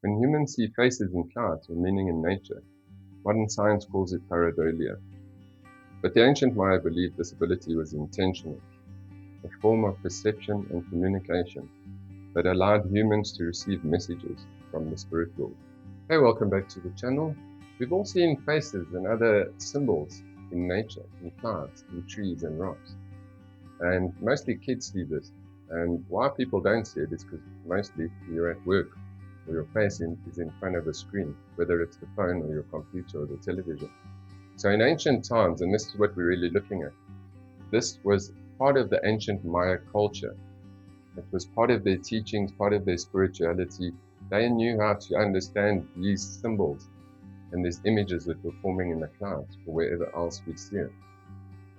When humans see faces in clouds or meaning in nature, modern science calls it pareidolia. But the ancient Maya believed this ability was intentional, a form of perception and communication that allowed humans to receive messages from the spirit world. Hey, welcome back to the channel. We've all seen faces and other symbols in nature, in clouds, in trees and rocks. And mostly kids see this. And why people don't see it is because mostly you're at work or your face is in front of a screen, whether it's the phone or your computer or the television. So in ancient times, and this is what we're really looking at, this was part of the ancient Maya culture. It was part of their teachings, part of their spirituality. They knew how to understand these symbols and these images that were forming in the clouds or wherever else we see it.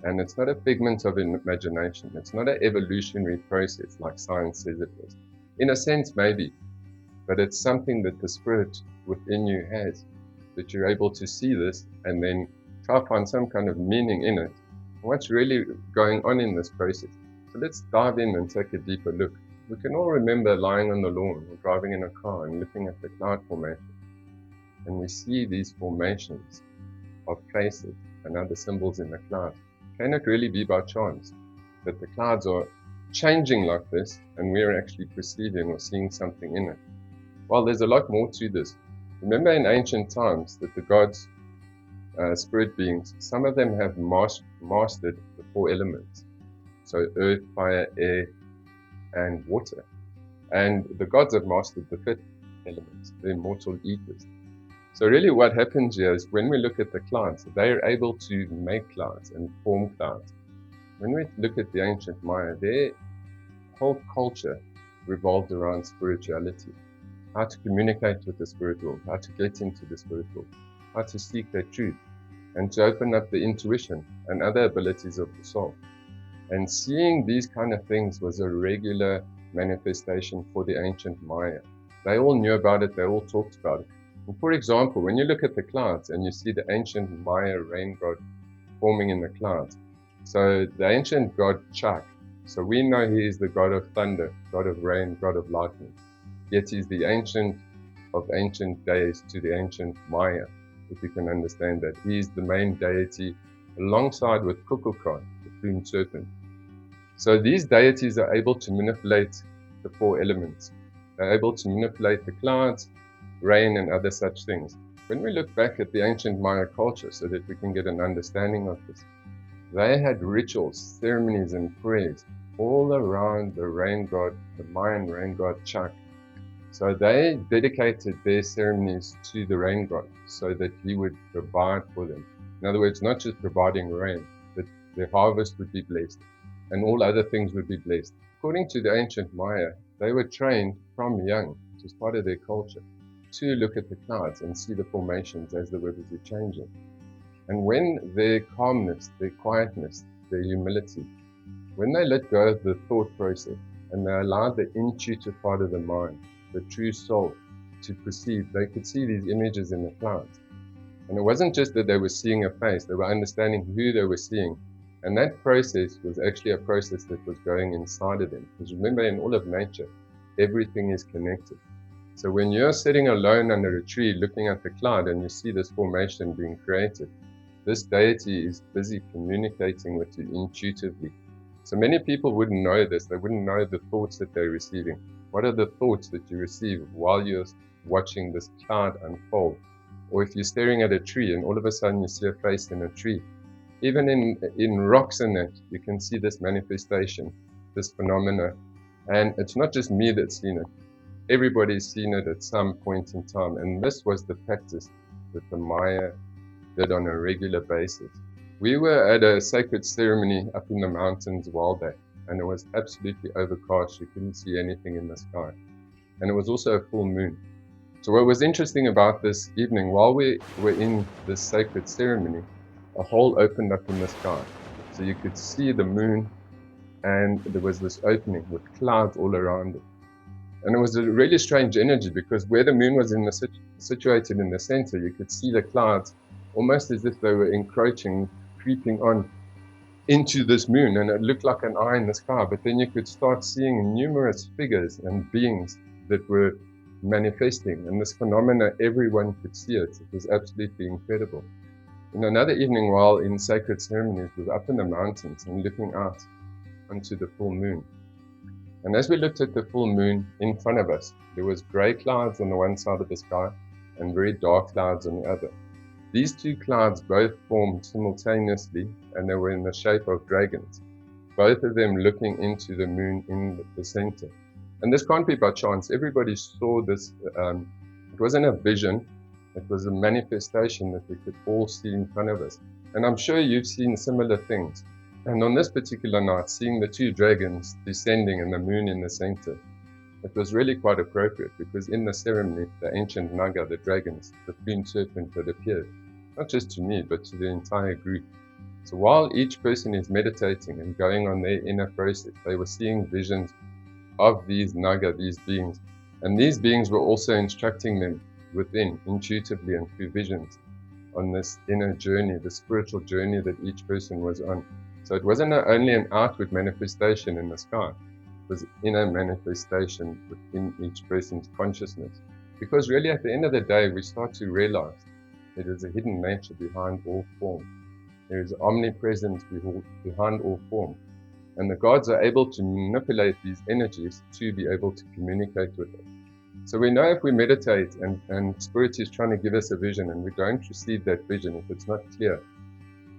And it's not a figment of imagination. It's not an evolutionary process like science says it is. In a sense, maybe, but it's something that the spirit within you has, that you're able to see this and then try to find some kind of meaning in it. What's really going on in this process? So let's dive in and take a deeper look. We can all remember lying on the lawn or driving in a car and looking at the cloud formation. And we see these formations of faces and other symbols in the clouds. Can it really be by chance that the clouds are changing like this and we're actually perceiving or seeing something in it? Well, there's a lot more to this. Remember in ancient times that the gods, spirit beings, some of them have mastered the 4 elements. So earth, fire, air, and water. And the gods have mastered the 5th element, the immortal ethers. So really what happens here is when we look at the clouds, they are able to make clouds and form clouds. When we look at the ancient Maya, their whole culture revolved around spirituality. How to communicate with the spirit world, how to get into the spirit world, how to seek that truth, and to open up the intuition and other abilities of the soul. And seeing these kind of things was a regular manifestation for the ancient Maya. They all knew about it, they all talked about it. And for example, when you look at the clouds and you see the ancient Maya rain god forming in the clouds, so the ancient god Chaac, so we know he is the god of thunder, god of rain, god of lightning. Yet he's the ancient of ancient days to the ancient Maya, if you can understand that. He is the main deity alongside with Kukulkan, the plumed serpent. So these deities are able to manipulate the 4 elements. They're able to manipulate the clouds, rain, and other such things. When we look back at the ancient Maya culture so that we can get an understanding of this, they had rituals, ceremonies, and prayers all around the rain god, the Mayan rain god Chaac. So they dedicated their ceremonies to the rain god so that he would provide for them. In other words, not just providing rain, but their harvest would be blessed and all other things would be blessed. According to the ancient Maya, they were trained from young, which was part of their culture, to look at the clouds and see the formations as the weathers are changing. And when their calmness, their quietness, their humility, when they let go of the thought process and they allowed the intuitive part of the mind, the true soul, to perceive, they could see these images in the clouds. And it wasn't just that they were seeing a face, they were understanding who they were seeing. And that process was actually a process that was going inside of them. Because remember, in all of nature, everything is connected. So when you're sitting alone under a tree looking at the cloud and you see this formation being created, this deity is busy communicating with you intuitively. So many people wouldn't know this, they wouldn't know the thoughts that they're receiving. What are the thoughts that you receive while you're watching this cloud unfold? Or if you're staring at a tree and all of a sudden you see a face in a tree. Even in rocks and that, you can see this manifestation, this phenomena. And it's not just me that's seen it. Everybody's seen it at some point in time. And this was the practice that the Maya did on a regular basis. We were at a sacred ceremony up in the mountains while back, and it was absolutely overcast. You couldn't see anything in the sky. And it was also a full moon. So what was interesting about this evening, while we were in this sacred ceremony, a hole opened up in the sky. So you could see the moon, and there was this opening with clouds all around it. And it was a really strange energy because where the moon was situated in the center, you could see the clouds almost as if they were encroaching, creeping on into this moon, and it looked like an eye in the sky. But then you could start seeing numerous figures and beings that were manifesting, and this phenomena, everyone could see it. It was absolutely incredible. In another evening, while in sacred ceremonies, we were up in the mountains and looking out onto the full moon. And as we looked at the full moon in front of us, there was grey clouds on the one side of the sky and very dark clouds on the other. These two clouds both formed simultaneously, and they were in the shape of dragons, both of them looking into the moon in the center. And this can't be by chance. Everybody saw this. It wasn't a vision. It was a manifestation that we could all see in front of us. And I'm sure you've seen similar things. And on this particular night, seeing the two dragons descending and the moon in the center, it was really quite appropriate, because in the ceremony, the ancient Naga, the dragons, the twin serpent, had appeared, not just to me, but to the entire group. So while each person is meditating and going on their inner process, they were seeing visions of these Naga, these beings. And these beings were also instructing them within, intuitively and through visions, on this inner journey, the spiritual journey that each person was on. So it wasn't only an outward manifestation in the sky, it was inner manifestation within each person's consciousness. Because really at the end of the day, we start to realize there is a hidden nature behind all form. There is omnipresence behind all form. And the gods are able to manipulate these energies to be able to communicate with us. So we know if we meditate and Spirit is trying to give us a vision and we don't receive that vision, if it's not clear,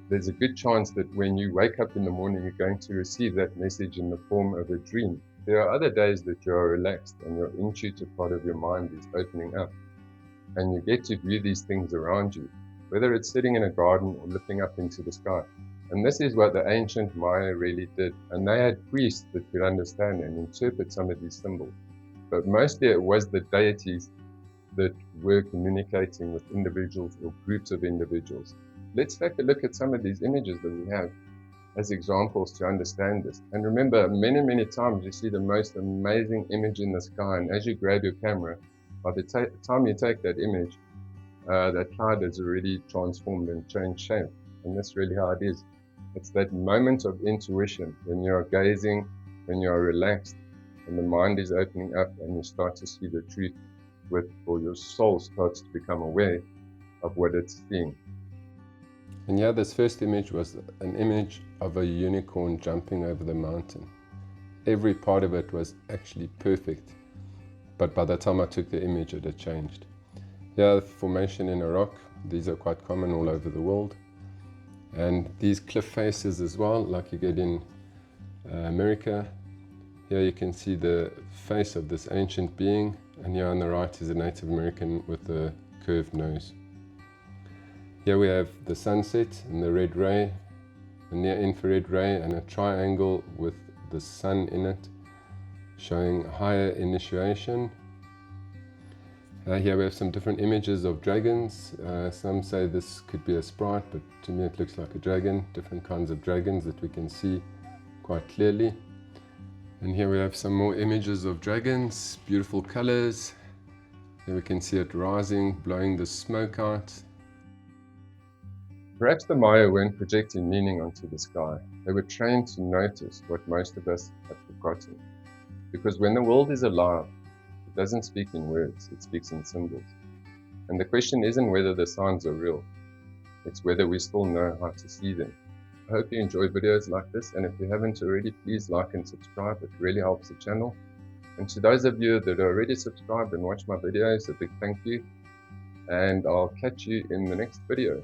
there's a good chance that when you wake up in the morning, you're going to receive that message in the form of a dream. There are other days that you are relaxed and your intuitive part of your mind is opening up, and you get to view these things around you, whether it's sitting in a garden or looking up into the sky. And this is what the ancient Maya really did. And they had priests that could understand and interpret some of these symbols. But mostly it was the deities that were communicating with individuals or groups of individuals. Let's take a look at some of these images that we have as examples to understand this. And remember, many, many times you see the most amazing image in the sky, and as you grab your camera, by the time you take that image, that cloud has already transformed and changed shape. And that's really how it is. It's that moment of intuition when you're gazing, when you're relaxed, and the mind is opening up and you start to see the truth or your soul starts to become aware of what it's seeing. And yeah, this first image was an image of a unicorn jumping over the mountain. Every part of it was actually perfect, but by the time I took the image, it had changed. Yeah, the formation in a rock, these are quite common all over the world. And these cliff faces as well, like you get in America. Here you can see the face of this ancient being, and here on the right is a Native American with a curved nose. Here we have the sunset and the red ray, a near infrared ray, and a triangle with the sun in it, showing higher initiation. Here we have some different images of dragons. Some say this could be a sprite, but to me it looks like a dragon. Different kinds of dragons that we can see quite clearly. And here we have some more images of dragons, beautiful colors. Here we can see it rising, blowing the smoke out. Perhaps the Maya weren't projecting meaning onto the sky. They were trained to notice what most of us have forgotten. Because when the world is alive, it doesn't speak in words, it speaks in symbols. And the question isn't whether the signs are real, it's whether we still know how to see them. I hope you enjoy videos like this, and if you haven't already, please like and subscribe. It really helps the channel. And to those of you that are already subscribed and watch my videos, a big thank you. And I'll catch you in the next video.